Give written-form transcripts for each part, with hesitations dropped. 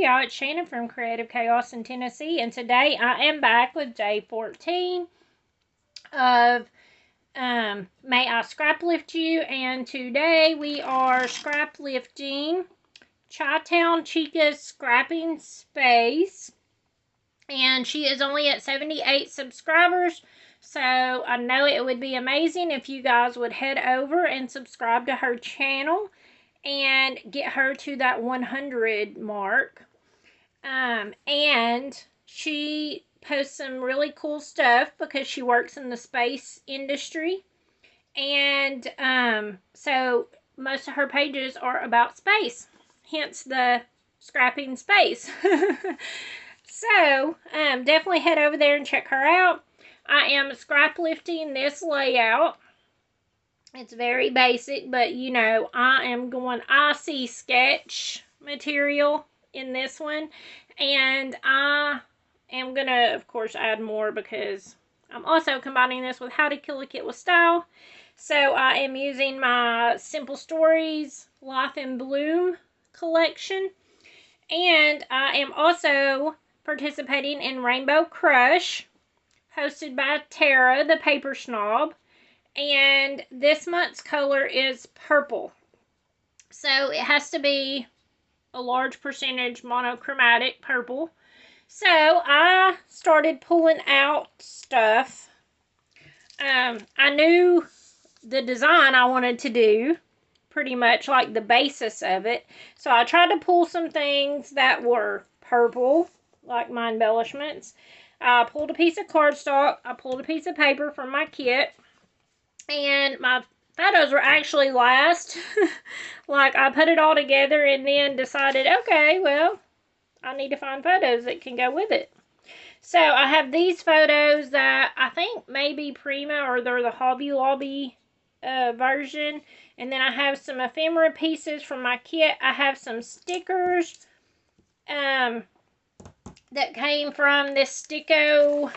y'all, it's Shannon from Creative Chaos in Tennessee, and today I am back with day 14 of May I Scraplift You, and today we are scrap lifting Chi-Town Chica's scrapping space, and she is only at 78 subscribers, so I know it would be amazing if you guys would head over and subscribe to her channel and get her to that 100 mark. And she posts some really cool stuff because she works in the space industry. And so most of her pages are about space, hence the scrapping space. So definitely head over there and check her out. I am scrap lifting this layout. It's very basic, but you know, I am going icy sketch material in this one, and I am gonna, of course, add more because I'm also combining this with How to Kill a Kit with Style. So I am using my Simple Stories Life in Bloom collection, and I am also participating in Rainbow Crush, hosted by Tara, the Paper Snob. And this month's color is purple. So it has to be a large percentage monochromatic purple. So I started pulling out stuff. I knew the design I wanted to do, pretty much like the basis of it. So I tried to pull some things that were purple, like my embellishments. I pulled a piece of cardstock. I pulled a piece of paper from my kit. And my photos were actually last. Like, I put it all together and then decided, okay, well, I need to find photos that can go with it. So I have these photos that I think may be Prima, or they're the Hobby Lobby version. And then I have some ephemera pieces from my kit. I have some stickers that came from this sticker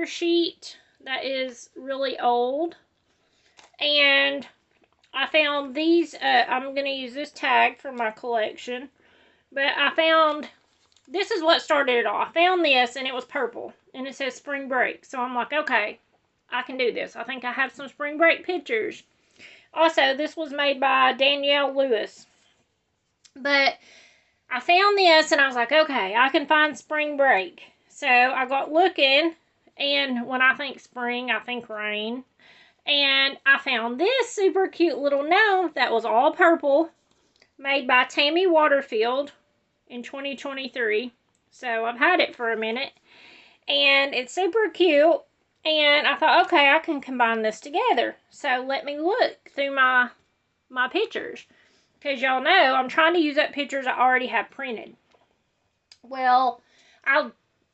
sheet that is really old. And I found these, I'm going to use this tag for my collection, but I found, this is what started it all. I found this and it was purple and it says spring break. So I'm like, okay, I can do this. I think I have some spring break pictures. Also, this was made by Danielle Lewis. But I found this and I was like, okay, I can find spring break. So I got looking. And when I think spring, I think rain. And I found this super cute little gnome that was all purple, made by Tammy Waterfield in 2023. So I've had it for a minute. And it's super cute. And I thought, okay, I can combine this together. So let me look through my pictures. Because y'all know, I'm trying to use up pictures I already have printed. Well, I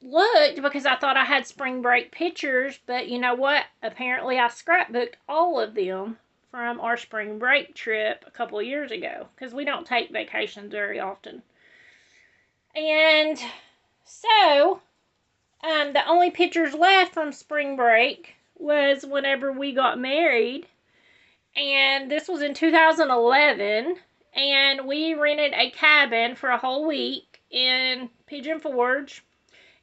looked because I thought I had spring break pictures, but you know what? Apparently I scrapbooked all of them from our spring break trip a couple of years ago, because we don't take vacations very often. And so the only pictures left from spring break was whenever we got married, and this was in 2011, and we rented a cabin for a whole week in Pigeon Forge.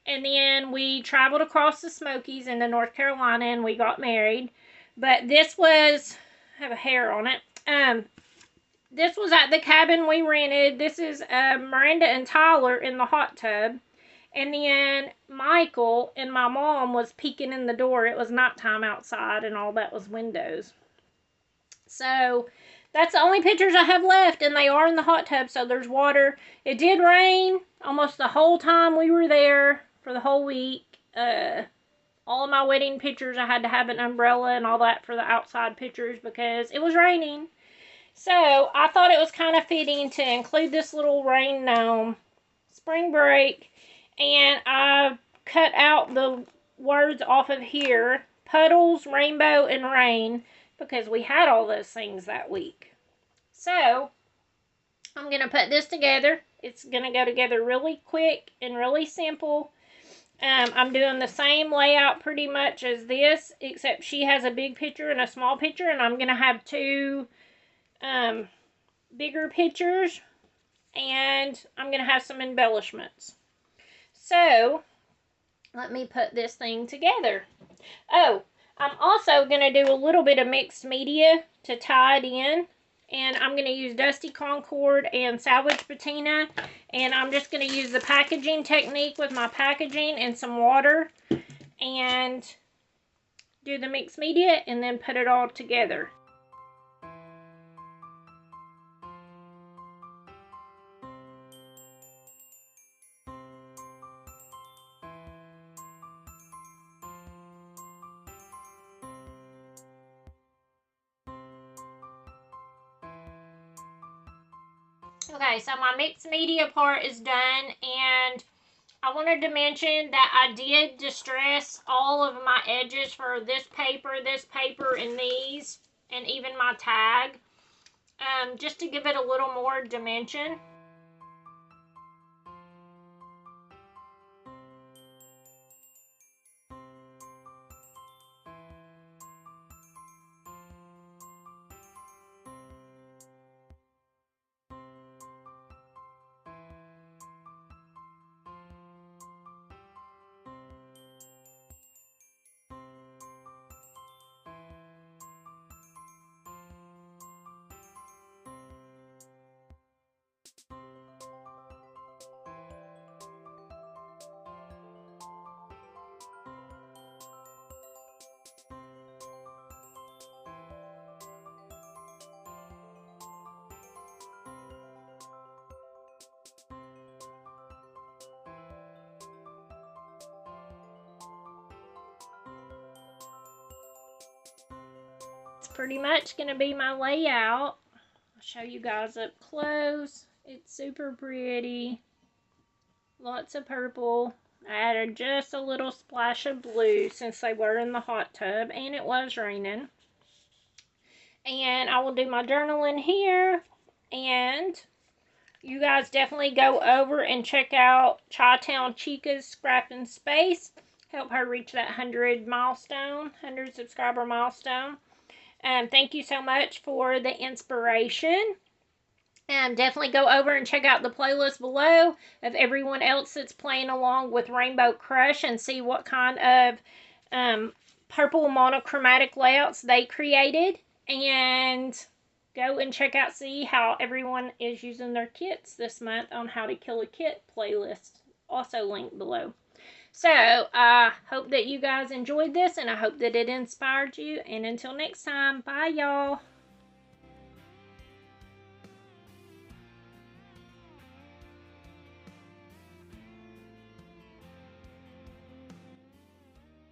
And then we traveled across the Smokies into North Carolina and we got married. But this was, I have a hair on it. This was at the cabin we rented. This is Miranda and Tyler in the hot tub. And then Michael and my mom was peeking in the door. It was nighttime outside and all that was windows. So that's the only pictures I have left, and they are in the hot tub, so there's water. It did rain almost the whole time we were there for the whole week. All of my wedding pictures, I had to have an umbrella and all that for the outside pictures because it was raining. So I thought it was kind of fitting to include this little rain gnome, spring break, and I cut out the words off of here, puddles, rainbow, and rain, because we had all those things that week. So I'm going to put this together. It's going to go together really quick and really simple. I'm doing the same layout pretty much as this, except she has a big picture and a small picture, and I'm going to have two bigger pictures and I'm going to have some embellishments. So, let me put this thing together. Oh, I'm also going to do a little bit of mixed media to tie it in. And I'm going to use Dusty Concord and Salvage Patina. And I'm just going to use the packaging technique with my packaging and some water. And do the mixed media and then put it all together. Okay, so my mixed media part is done, and I wanted to mention that I did distress all of my edges for this paper, and these, and even my tag, just to give it a little more dimension. It's pretty much going to be my layout. I'll show you guys up close. It's super pretty. Lots of purple. I added just a little splash of blue since they were in the hot tub and it was raining. And I will do my journaling here. And you guys definitely go over and check out Chi-Town Chica's Scrapping Space. Help her reach that 100 subscriber milestone. Thank you so much for the inspiration. Definitely go over and check out the playlist below of everyone else that's playing along with Rainbow Crush and see what kind of purple monochromatic layouts they created. And go and see how everyone is using their kits this month on How to Kill a Kit playlist. Also linked below. So, I hope that you guys enjoyed this and I hope that it inspired you. And until next time, bye y'all.